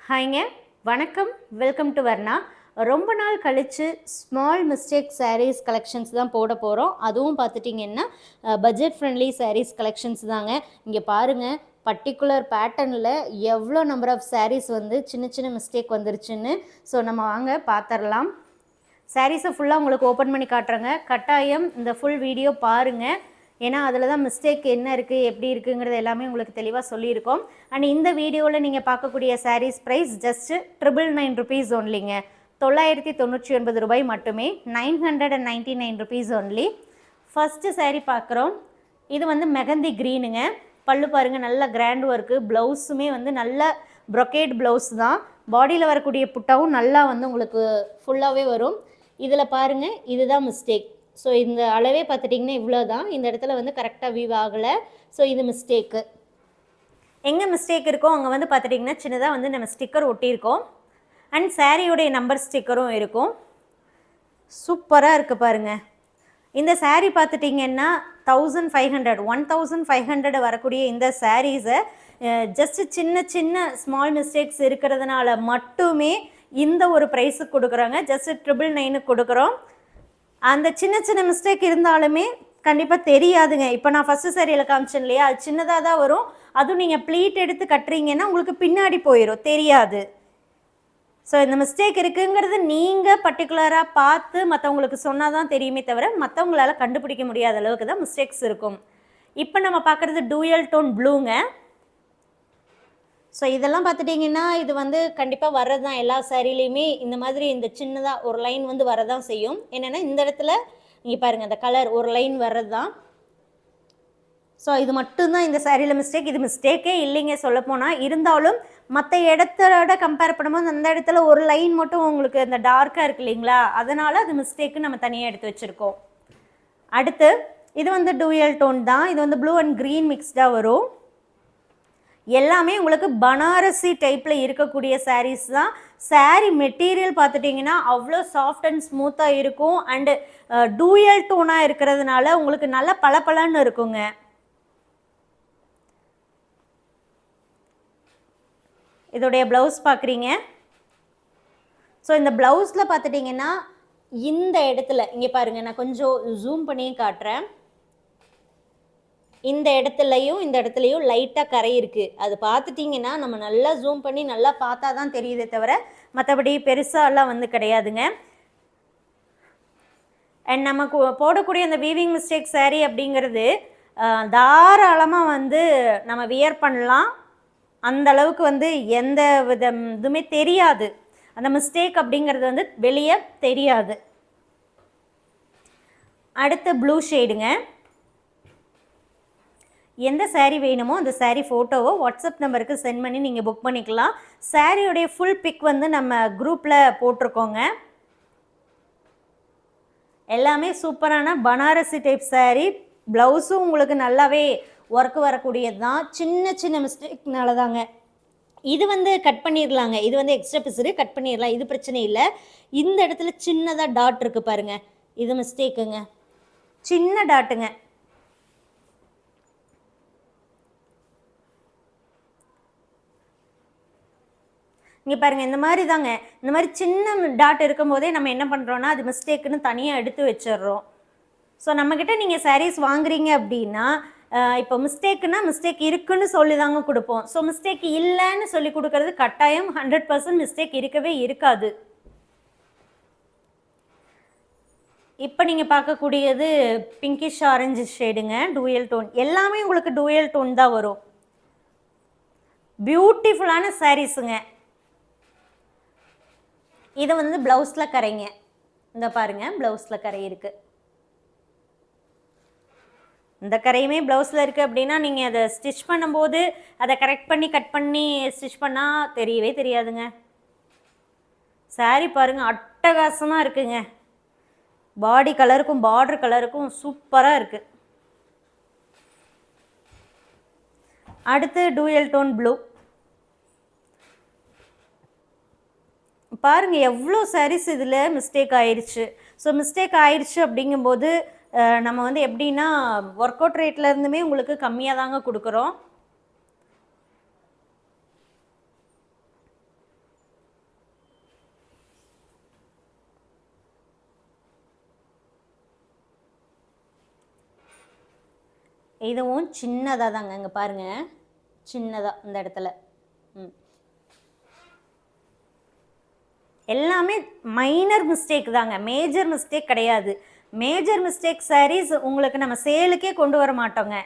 ஹாய்ங்க, வணக்கம். Welcome to Varna. ரொம்ப நாள் கழித்து ஸ்மால் மிஸ்டேக் சாரீஸ் கலெக்ஷன்ஸ் தான் போட போகிறோம். அதுவும் பார்த்துட்டிங்கன்னா பட்ஜெட் ஃப்ரெண்ட்லி சாரீஸ் கலெக்ஷன்ஸ் தாங்க. இங்கே பாருங்கள், பர்டிகுலர் பேட்டர்னில் எவ்வளோ நம்பர் ஆஃப் சாரீஸ் வந்து சின்ன சின்ன மிஸ்டேக் வந்துருச்சுன்னு. ஸோ நம்ம வாங்க பார்த்துடலாம். சாரீஸை ஃபுல்லாக உங்களுக்கு ஓப்பன் பண்ணி காட்டுறேங்க. கட்டாயம் இந்த ஃபுல் வீடியோ பாருங்கள். ஏன்னா அதில் தான் மிஸ்டேக் என்ன இருக்குது, எப்படி இருக்குங்கிறது எல்லாமே உங்களுக்கு தெளிவாக சொல்லியிருக்கோம். அண்ட் இந்த வீடியோவில் நீங்கள் பார்க்கக்கூடிய சாரீஸ் ப்ரைஸ் ஜஸ்ட்டு 999 ருபீஸ் ஒன்லிங்க. 999 ரூபாய் மட்டுமே. 999 ருபீஸ் ஒன்லி. ஃபஸ்ட்டு சாரீ பார்க்குறோம். இது வந்து மெகந்தி க்ரீனுங்க. பல்லு பாருங்கள், நல்ல கிராண்ட் ஒர்க்கு. ப்ளவுஸுமே வந்து நல்ல ப்ரொக்கேட் ப்ளவுஸ் தான். பாடியில் வரக்கூடிய புட்டாவும் நல்லா வந்து உங்களுக்கு ஃபுல்லாகவே வரும். இதில் பாருங்கள், இதுதான் மிஸ்டேக். ஸோ இந்த அளவே பார்த்துட்டிங்கன்னா இவ்வளோ தான். இந்த இடத்துல வந்து கரெக்டாக வீவ் ஆகலை. ஸோ இது மிஸ்டேக்கு. எங்கே மிஸ்டேக் இருக்கோ அங்கே வந்து பார்த்துட்டிங்கன்னா சின்னதாக வந்து நம்ம ஸ்டிக்கர் ஒட்டியிருக்கோம். அண்ட் சாரியோடைய நம்பர் ஸ்டிக்கரும் இருக்கும். சூப்பராக இருக்குது பாருங்கள். இந்த சாரீ பார்த்துட்டிங்கன்னா 1500 வரக்கூடிய இந்த சாரீஸை ஜஸ்ட்டு சின்ன சின்ன ஸ்மால் மிஸ்டேக்ஸ் இருக்கிறதுனால மட்டுமே இந்த ஒரு ப்ரைஸுக்கு கொடுக்குறாங்க. ஜஸ்ட்டு 999 கொடுக்குறோம். அந்த சின்ன சின்ன மிஸ்டேக் இருந்தாலுமே கண்டிப்பாக தெரியாதுங்க. இப்போ நான் ஃபஸ்ட்டு சாரியில் காமிச்சேன் இல்லையா, அது சின்னதாக தான் வரும். அதுவும் நீங்கள் ப்ளீட் எடுத்து கட்டுறீங்கன்னா உங்களுக்கு பின்னாடி போயிடும், தெரியாது. ஸோ இந்த மிஸ்டேக் இருக்குங்கிறது நீங்கள் பர்டிகுலராக பார்த்து மற்றவங்களுக்கு சொன்னால் தான் தெரியுமே தவிர மற்றவங்களால் கண்டுபிடிக்க முடியாத அளவுக்கு தான் மிஸ்டேக்ஸ் இருக்கும். இப்போ நம்ம பார்க்குறது டூயல் டோன் ப்ளூங்க. ஸோ இதெல்லாம் பார்த்துட்டிங்கன்னா இது வந்து கண்டிப்பாக வர்றது தான். எல்லா சாரிலையுமே இந்த மாதிரி இந்த சின்னதாக ஒரு லைன் வந்து வரதான் செய்யும். என்னென்னா இந்த இடத்துல நீங்கள் பாருங்கள், அந்த கலர் ஒரு லைன் வர்றது தான். ஸோ இது மட்டும்தான் இந்த சாரியில் மிஸ்டேக். இது மிஸ்டேக்கே இல்லைங்க சொல்லப்போனால். இருந்தாலும் மற்ற இடத்தோட கம்பேர் பண்ணும்போது அந்த இடத்துல ஒரு லைன் மட்டும் உங்களுக்கு அந்த டார்க்காக இருக்குது இல்லைங்களா, அதனால் அது மிஸ்டேக்கு நம்ம தனியாக எடுத்து வச்சுருக்கோம். அடுத்து இது வந்து டூயல் டோன் தான். இது வந்து ப்ளூ அண்ட் க்ரீன் மிக்ஸ்டாக வரும். எல்லாமே உங்களுக்கு பனாரசி டைப்பில் இருக்கக்கூடிய சாரீஸ் தான். சாரீ மெட்டீரியல் பார்த்துட்டிங்கன்னா அவ்வளோ சாஃப்ட் அண்ட் ஸ்மூத்தாக இருக்கும். அண்டு டூயல் டோனாக இருக்கிறதுனால உங்களுக்கு நல்ல பளபளன்னு இருக்குங்க. இதோடைய ப்ளவுஸ் பார்க்குறீங்க. ஸோ இந்த ப்ளவுஸில் பார்த்துட்டிங்கன்னா இந்த இடத்துல இங்கே பாருங்கள், நான் கொஞ்சம் ஜூம் பண்ணியே காட்டுறேன். இந்த இடத்துலையும் லைட்டாக கரை இருக்குது. அது பார்த்துட்டிங்கன்னா நம்ம நல்லா ஜூம் பண்ணி நல்லா பார்த்தா தான் தெரியுதே தவிர மற்றபடி பெருசாலாம் வந்து கிடையாதுங்க. அண்ட் நமக்கு போடக்கூடிய அந்த வீவிங் மிஸ்டேக் சாரீ அப்படிங்கிறது தாராளமாக வந்து நம்ம வியர் பண்ணலாம். அந்த அளவுக்கு வந்து எந்த இதுவுமே தெரியாது. அந்த மிஸ்டேக் அப்படிங்கிறது வந்து வெளியே தெரியாது. அடுத்து ப்ளூ ஷேடுங்க. எந்த சாரீ வேணுமோ அந்த சாரீ ஃபோட்டோவோ வாட்ஸ்அப் நம்பருக்கு சென்ட் பண்ணி நீங்கள் புக் பண்ணிக்கலாம். சாரியோடைய ஃபுல் பிக் வந்து நம்ம குரூப்பில் போட்டிருக்கோங்க. எல்லாமே சூப்பரான பனாரசி டைப் சாரீ. ப்ளவுஸும் உங்களுக்கு நல்லாவே ஒர்க்கு வரக்கூடியது தான். சின்ன சின்ன மிஸ்டேக்னால தாங்க. இது வந்து கட் பண்ணிடலாங்க. இது வந்து எக்ஸ்ட்ரா பிசுறு கட் பண்ணிடலாம், இது பிரச்சனை இல்லை. இந்த இடத்துல சின்னதாக டாட் இருக்குது பாருங்கள், இது மிஸ்டேக்குங்க. சின்ன டாட்டுங்க. இங்கே பாருங்கள், இந்த மாதிரி தாங்க. இந்த மாதிரி சின்ன டாட் இருக்கும்போதே நம்ம என்ன பண்ணுறோன்னா அது மிஸ்டேக்குன்னு தனியாக எடுத்து வச்சிடுறோம். ஸோ நம்மக்கிட்ட நீங்கள் சாரீஸ் வாங்குறீங்க அப்படின்னா இப்போ மிஸ்டேக்குன்னா மிஸ்டேக் இருக்குன்னு சொல்லி தாங்க கொடுப்போம். ஸோ மிஸ்டேக் இல்லைன்னு சொல்லி கொடுக்கறது கட்டாயம் 100% மிஸ்டேக் இருக்கவே இருக்காது. இப்போ நீங்கள் பார்க்கக்கூடியது பிங்கிஷ் ஆரஞ்சு ஷேடுங்க, டூயல் டோன். எல்லாமே உங்களுக்கு டூயல் டோன் தான் வரும். பியூட்டிஃபுல்லான சாரீஸுங்க. இது வந்து ப்ளவுஸில் கரைங்க. இந்த பாருங்கள், ப்ளவுஸில் கரை இருக்குது. இந்த கரையுமே ப்ளவுஸில் இருக்குது அப்படின்னா நீங்கள் அதை ஸ்டிச் பண்ணும்போது அதை கரெக்ட் பண்ணி கட் பண்ணி ஸ்டிச் பண்ணால் தெரியவே தெரியாதுங்க. சாரீ பாருங்கள், அட்டகாசமாக இருக்குங்க. பாடி கலருக்கும் பார்டர் கலருக்கும் சூப்பராக இருக்குது. அடுத்து டூயல் டோன் ப்ளூ. பாருங்கள் எவ்வளோ சாரீஸ் இதில் மிஸ்டேக் ஆயிடுச்சு. ஸோ மிஸ்டேக் ஆயிடுச்சு அப்படிங்கும்போது நம்ம வந்து எப்படின்னா ஒர்க் அவுட் ரேட்லேருந்துமே உங்களுக்கு கம்மியாக தாங்க கொடுக்குறோம். இதுவும் சின்னதாக தாங்க, இங்கே பாருங்கள், சின்னதாக இந்த இடத்துல. எல்லாமே மைனர் மிஸ்டேக் தாங்க, மேஜர் மிஸ்டேக் கிடையாது. மேஜர் மிஸ்டேக் சாரீஸ் உங்களுக்கு நம்ம சேலுக்கே கொண்டு வர மாட்டோங்க.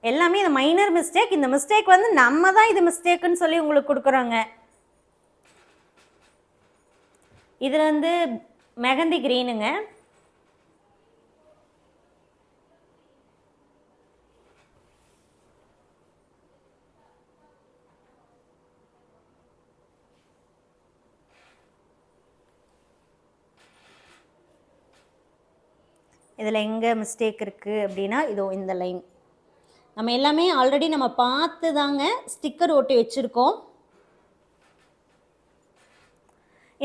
எல்லாமே இது மைனர் மிஸ்டேக். இந்த மிஸ்டேக் வந்து நம்ம தான் இது மிஸ்டேக்குன்னு சொல்லி உங்களுக்கு கொடுக்குறோங்க. இதில் வந்து மெகந்தி கிரீனுங்க. இதில் எங்கே மிஸ்டேக் இருக்குது அப்படின்னா, இதோ இந்த லைன் நம்ம எல்லாமே ஆல்ரெடி நம்ம பார்த்து தாங்க ஸ்டிக்கர் ஒட்டி வச்சுருக்கோம்.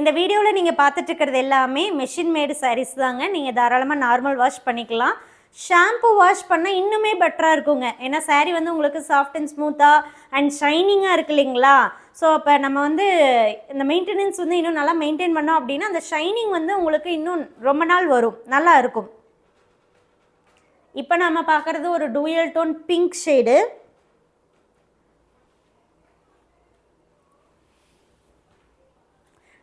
இந்த வீடியோவில் நீங்கள் பார்த்துட்டு இருக்கிறது எல்லாமே மெஷின் மேடு சாரீஸ் தாங்க. நீங்கள் தாராளமாக நார்மல் வாஷ் பண்ணிக்கலாம். ஷாம்பு வாஷ் பண்ணால் இன்னுமே பெட்டராக இருக்குங்க. ஏன்னா சாரீ வந்து உங்களுக்கு சாஃப்ட் அண்ட் ஸ்மூத்தாக அண்ட் ஷைனிங்காக இருக்குது இல்லைங்களா? ஸோ அப்போ நம்ம வந்து இந்த மெயின்டெனன்ஸ் வந்து இன்னும் நல்லா மெயின்டைன் பண்ணோம் அப்படின்னா அந்த ஷைனிங் வந்து உங்களுக்கு இன்னும் ரொம்ப நாள் வரும், நல்லா இருக்கும். இப்போ நம்ம பார்க்குறது ஒரு dual tone pink shade.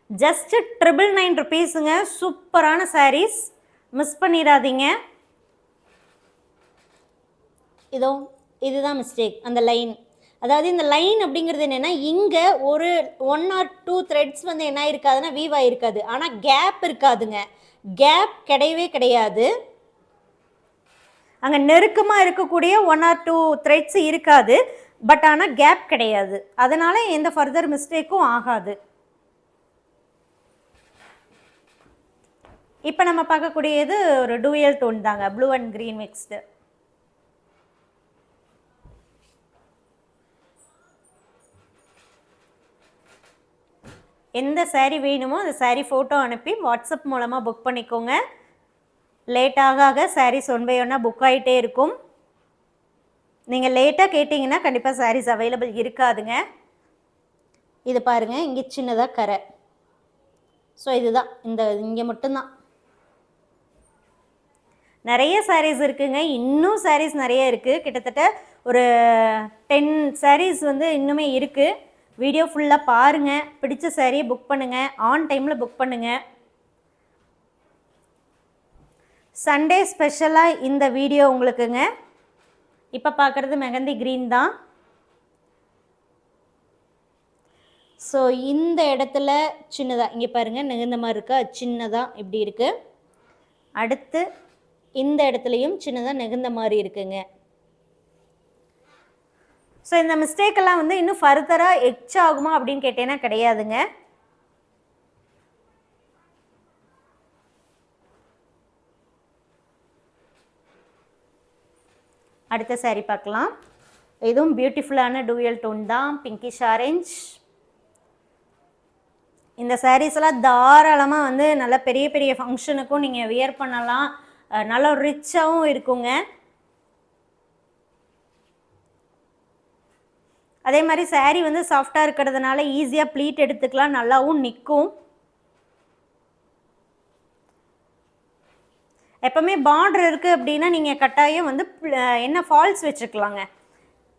Just 999 ருபீஸுங்க. சூப்பரான சாரீஸ், மிஸ் பண்ணிடாதீங்க. இதோ இதுதான் மிஸ்டேக், அந்த லைன். அதாவது இந்த லைன் அப்படிங்கிறது என்னென்னா, இங்கே ஒரு 1 or 2 த்ரெட்ஸ் வந்து என்ன இருக்காதுன்னா வீவ் ஆகிருக்காது. ஆனால் கேப் இருக்காதுங்க, கேப் கிடையவே கிடையாது. அங்கே நெருக்கமாக இருக்கக்கூடிய 1 or 2 த்ரெட்ஸ் இருக்காது, பட் ஆனால் கேப் கிடையாது. அதனால் எந்த ஃபர்தர் மிஸ்டேக்கும் ஆகாது. இப்போ நம்ம பார்க்கக்கூடியது ஒரு டூயல் டோன் தாங்க, ப்ளூ அண்ட் க்ரீன் மிக்ஸ்டு. எந்த சாரீ வேணுமோ அந்த சாரீ ஃபோட்டோ அனுப்பி வாட்ஸ்அப் மூலமாக புக் பண்ணிக்கோங்க. லேட் ஆக சாரீஸ் 1 by 1 புக் ஆகிட்டே இருக்கும். நீங்கள் லேட்டாக கேட்டிங்கன்னா கண்டிப்பாக சாரீஸ் அவைலபிள் இருக்காதுங்க. இது பாருங்கள், இங்கே சின்னதாக கரை. ஸோ இதுதான், இங்கே மட்டும்தான் நிறைய சாரீஸ் இருக்குங்க. இன்னும் சாரீஸ் நிறைய இருக்குது. கிட்டத்தட்ட ஒரு 10 சாரீஸ் வந்து இன்னுமே இருக்குது. வீடியோ ஃபுல்லாக பாருங்கள். பிடிச்ச சாரியை புக் பண்ணுங்கள், ஆன் டைமில் புக் பண்ணுங்கள். சண்டே ஸ்பெஷலாக இந்த வீடியோ உங்களுக்குங்க. இப்போ பார்க்குறது மெகந்தி க்ரீன் தான். ஸோ இந்த இடத்துல சின்னதாக இங்கே பாருங்கள், நெகுந்த மாதிரி இருக்கா, சின்னதாக இப்படி இருக்குது. அடுத்து இந்த இடத்துலையும் சின்னதாக நெகுந்த மாதிரி இருக்குங்க. ஸோ இந்த மிஸ்டேக்கெல்லாம் வந்து இன்னும் ஃபர்தராக எச் ஆகுமா அப்படின்னு கேட்டேன்னா கிடையாதுங்க. அடுத்த சாரீ பார்க்கலாம். இதுவும் பியூட்டிஃபுல்லான டூயல் டோன் தான், பிங்கிஷ் ஆரஞ்ச். இந்த சாரீஸ் எல்லாம் தாராளமாக வந்து நல்ல பெரிய பெரிய ஃபங்க்ஷனுக்கும் நீங்கள் வியர் பண்ணலாம். நல்லா ரிச்சாகவும் இருக்குங்க. அதே மாதிரி சாரீ வந்து சாஃப்டாக இருக்கிறதுனால ஈஸியாக ப்ளீட் எடுத்துக்கலாம், நல்லாவும் நிற்கும். எப்போவுமே பார்டர் இருக்குது அப்படின்னா நீங்கள் கட்டாயம் வந்து என்ன ஃபால்ஸ் வச்சுக்கலாங்க.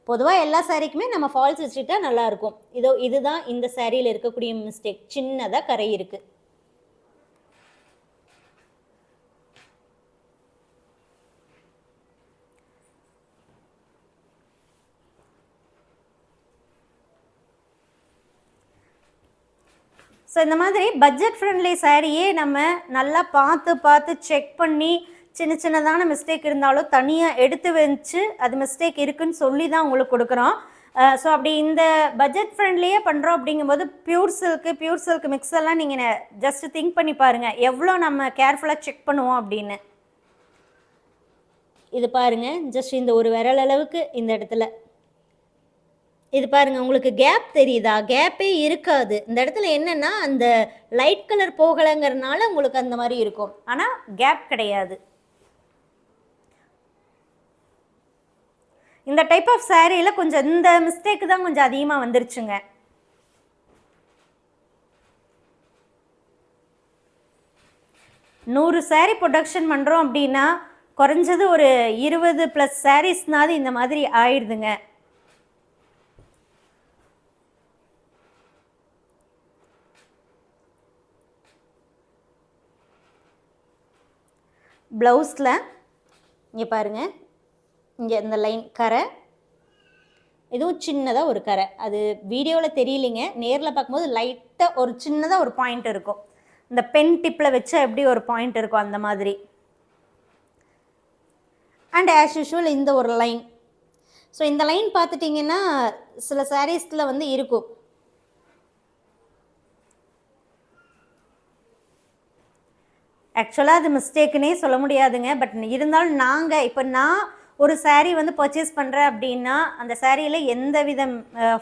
பொதுவாக எல்லா சாரீக்குமே நம்ம ஃபால்ஸ் வச்சுக்கிட்டா நல்லாயிருக்கும். இதுதான் இந்த சாரியில் இருக்கக்கூடிய மிஸ்டேக், சின்னதாக கரை இருக்குது. ஸோ இந்த மாதிரி பட்ஜெட் ஃப்ரெண்ட்லி சாரியே நம்ம நல்லா பார்த்து செக் பண்ணி சின்ன சின்னதான மிஸ்டேக் இருந்தாலும் தனியாக எடுத்து வச்சு அது மிஸ்டேக் இருக்குதுன்னு சொல்லி தான் உங்களுக்கு கொடுக்குறோம். ஸோ அப்படி இந்த பட்ஜெட் ஃப்ரெண்ட்லியே பண்ணுறோம் அப்படிங்கும்போது பியூர் சில்க் மிக்ஸ் எல்லாம் நீங்கள் ஜஸ்ட் திங்க் பண்ணி பாருங்கள் எவ்வளோ நம்ம கேர்ஃபுல்லாக செக் பண்ணுவோம் அப்படின்னு. இது பாருங்கள், ஜஸ்ட் இந்த ஒரு விரல் அளவுக்கு இந்த இடத்துல இது பாருங்கள், உங்களுக்கு கேப் தெரியுதா? கேப்பே இருக்காது. இந்த இடத்துல என்னென்னா அந்த லைட் கலர் போகலைங்கிறதுனால உங்களுக்கு அந்த மாதிரி இருக்கும், ஆனால் கேப் கிடையாது. இந்த டைப் ஆஃப் சாரியில் கொஞ்சம் இந்த மிஸ்டேக் தான் கொஞ்சம் அதிகமாக வந்துருச்சுங்க. 100 saree ப்ரொடக்ஷன் பண்ணுறோம் அப்படின்னா குறைஞ்சது ஒரு 20+ சாரீஸ்னாது இந்த மாதிரி ஆயிடுதுங்க. ப்ளவுஸில் இங்கே பாருங்கள், இங்கே இந்த லைன் கரை, இதுவும் சின்னதாக ஒரு கரை. அது வீடியோவில் தெரியலைங்க, நேரில் பார்க்கும்போது லைட்டாக ஒரு சின்னதாக ஒரு பாயிண்ட் இருக்கும். இந்த பென் டிப்பில் வச்சா எப்படி ஒரு பாயிண்ட் இருக்கும் அந்த மாதிரி. அண்ட் ஆஸ் யூஷுவல் இந்த ஒரு லைன். ஸோ இந்த லைன் பார்த்துட்டிங்கன்னா சில சாரீஸில் வந்து இருக்கும். ஆக்சுவலாக அது மிஸ்டேக்குன்னே சொல்ல முடியாதுங்க. பட் இருந்தாலும் நாங்கள் இப்போ நான் ஒரு saree வந்து பர்ச்சேஸ் பண்ணுறேன் அப்படின்னா அந்த சாரியில் எந்த வித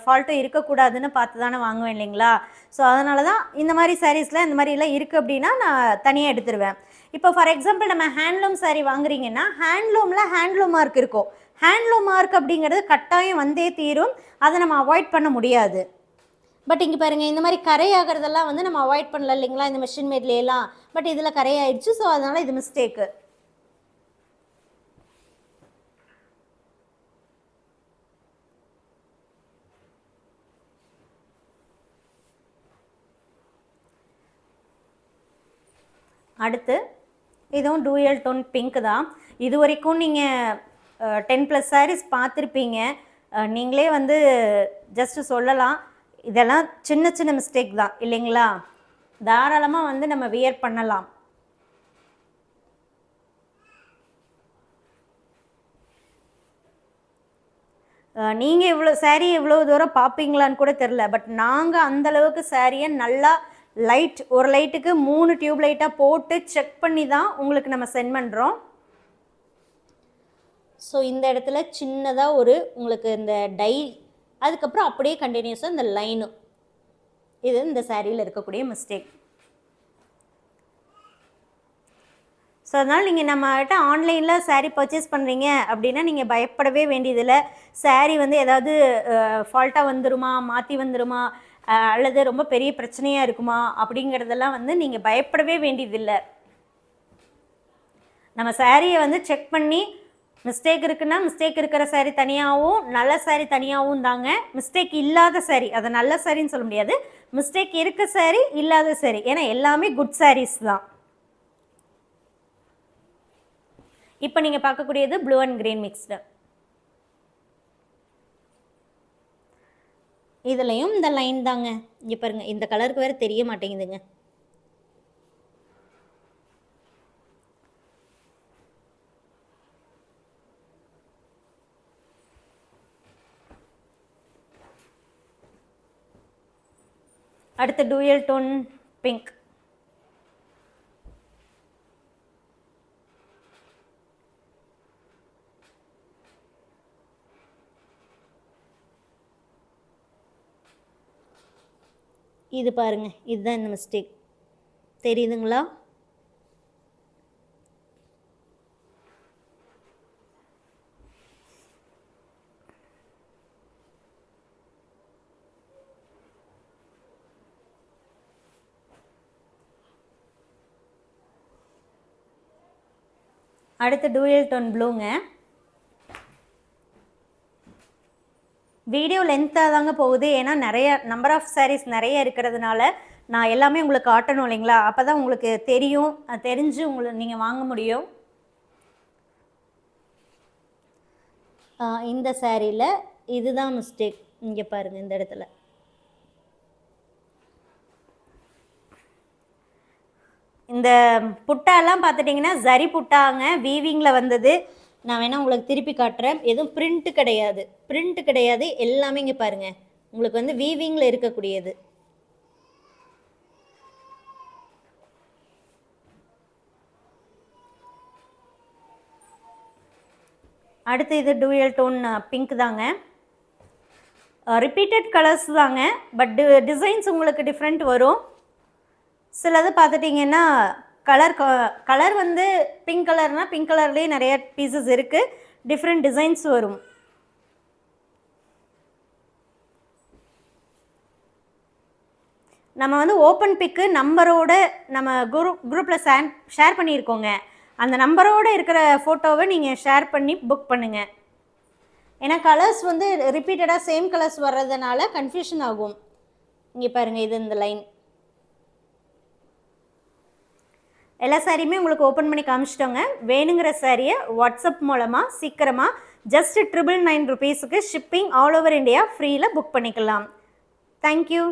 ஃபால்ட்டும் இருக்கக்கூடாதுன்னு பார்த்து தானே வாங்குவேன் இல்லைங்களா? ஸோ அதனால தான் இந்த மாதிரி சாரீஸில் இந்த மாதிரிலாம் இருக்குது அப்படின்னா நான் தனியாக எடுத்துருவேன். இப்போ ஃபார் எக்ஸாம்பிள் நம்ம ஹேண்ட்லூம் saree வாங்குறீங்கன்னா ஹேண்ட்லூமில் ஹேண்ட்லூம் மார்க் இருக்கும். ஹேண்ட்லூம் மார்க் அப்படிங்கிறது கட்டாயம் வந்தே தீரும், அதை நம்ம அவாய்ட் பண்ண முடியாது. பட் இங்கே பாருங்கள், இந்த மாதிரி கரையாகிறதெல்லாம் வந்து நம்ம அவாய்ட் பண்ணல இல்லைங்களா இந்த மிஷின் மேட்லேலாம். பட் இதில் கரையாயிடுச்சு, ஸோ அதனால் இது மிஸ்டேக்கு. அடுத்து இதுவும் டூயல் டோன் பிங்க் தான். இது வரைக்கும் நீங்கள் 10+ சாரீஸ் பார்த்துருப்பீங்க. நீங்களே வந்து ஜஸ்ட்டு சொல்லலாம், இதெல்லாம் சின்ன சின்ன மிஸ்டேக் தான் இல்லைங்களா? தாராளமாக வந்து நம்ம வியர் பண்ணலாம். நீங்கள் இவ்வளோ சாரீ எவ்வளோ தூரம் பார்ப்பீங்களான்னு கூட தெரில. பட் நாங்கள் அந்தளவுக்கு சாரியை நல்லா லைட், ஒரு லைட்டுக்கு 3 டியூப் லைட்டாக போட்டு செக் பண்ணி தான் உங்களுக்கு நம்ம சென்ட் பண்ணுறோம். ஸோ இந்த இடத்துல சின்னதாக ஒரு உங்களுக்கு இந்த டை, அதுக்கப்புறம் அப்படியே கண்டினியூஸாக இந்த லைனும், இது இந்த சாரியில் இருக்கக்கூடிய மிஸ்டேக். ஸோ அதனால் நீங்கள் நம்மகிட்ட ஆன்லைனில் சாரீ பர்ச்சேஸ் பண்ணுறீங்க அப்படின்னா நீங்கள் பயப்படவே வேண்டியதில்லை. சாரீ வந்து ஏதாவது ஃபால்ட்டாக வந்துருமா, மாற்றி வந்துருமா, அல்லது ரொம்ப பெரிய பிரச்சனையாக இருக்குமா அப்படிங்கிறதெல்லாம் வந்து நீங்கள் பயப்படவே வேண்டியதில்லை. நம்ம சாரியை வந்து செக் பண்ணி மிஸ்டேக் இருக்குன்னா மிஸ்டேக் இருக்கிற சாரீ தனியாகவும் நல்ல சாரீ தனியாகவும் தாங்க. மிஸ்டேக் இல்லாத சாரீ, அதை நல்ல சாரின்னு சொல்ல முடியாது, மிஸ்டேக் இருக்க சாரீ இல்லாத சாரீ, ஏன்னா எல்லாமே குட் சாரீஸ் தான். இப்போ நீங்கள் பார்க்கக்கூடியது ப்ளூ அண்ட் க்ரீன் மிக்ஸ்டு. இதுலேயும் இந்த லைன் தாங்க. இங்கே பாருங்கள், இந்த கலருக்கு வேறு தெரிய மாட்டேங்குதுங்க. அடுத்து டூயல் டோன் பிங்க். இது பாருங்கள், இதுதான் இந்த மிஸ்டேக் தெரியுதுங்களா? அடுத்து டூயல் டோன் ப்ளூங்க. வீடியோ லென்த்தாக தாங்க போகுது, ஏன்னா நிறைய நம்பர் ஆஃப் சாரீஸ் நிறைய இருக்கிறதுனால நான் எல்லாமே உங்களுக்கு காட்டணும் இல்லைங்களா? அப்போ தான் உங்களுக்கு தெரியும், தெரிஞ்சு நீங்கள் வாங்க முடியும். இந்த சாரியில் இதுதான் மிஸ்டேக். இங்கே பாருங்கள், இந்த இடத்துல இந்த புட்டாலாம் பார்த்துட்டிங்கன்னா ஜரி புட்டாங்க, வீவிங்கில் வந்தது. நான் வேணால் உங்களுக்கு திருப்பி காட்டுறேன். எதுவும் பிரிண்ட்டு கிடையாது, எல்லாமே இங்கே பாருங்கள் உங்களுக்கு வந்து வீவிங்கில் இருக்கக்கூடியது. அடுத்து இது டூயல் டோன் பிங்க் தாங்க. ரிப்பீட்டட் கலர்ஸ் தாங்க, பட் டிசைன்ஸ் உங்களுக்கு டிஃப்ரெண்ட் வரும். சிலது பார்த்துட்டிங்கன்னா கலர் வந்து பிங்க் கலர்னால் பிங்க் கலர்லேயே நிறைய பீசஸ் இருக்குது, டிஃப்ரெண்ட் டிசைன்ஸ் வரும். நம்ம வந்து ஓப்பன் பிக்கு நம்பரோட நம்ம குரூப்பில் ஷேர் பண்ணியிருக்கோங்க. அந்த நம்பரோடு இருக்கிற ஃபோட்டோவை நீங்கள் ஷேர் பண்ணி புக் பண்ணுங்கள். ஏன்னா கலர்ஸ் வந்து ரிப்பீட்டடாக சேம் கலர்ஸ் வர்றதுனால கன்ஃபியூஷன் ஆகும். இங்கே பாருங்கள், இது இந்த லைன் எல்லா சாரியுமே உங்களுக்கு ஓப்பன் பண்ணி காமிச்சிட்டோங்க. வேணுங்கிற சாரியை வாட்ஸ்அப் மூலமாக சீக்கிரமாக ஜஸ்ட் 999 ருபீஸுக்கு ஷிப்பிங் ஆல் ஓவர் இந்தியா ஃப்ரீயில் புக் பண்ணிக்கலாம். தேங்க்யூ.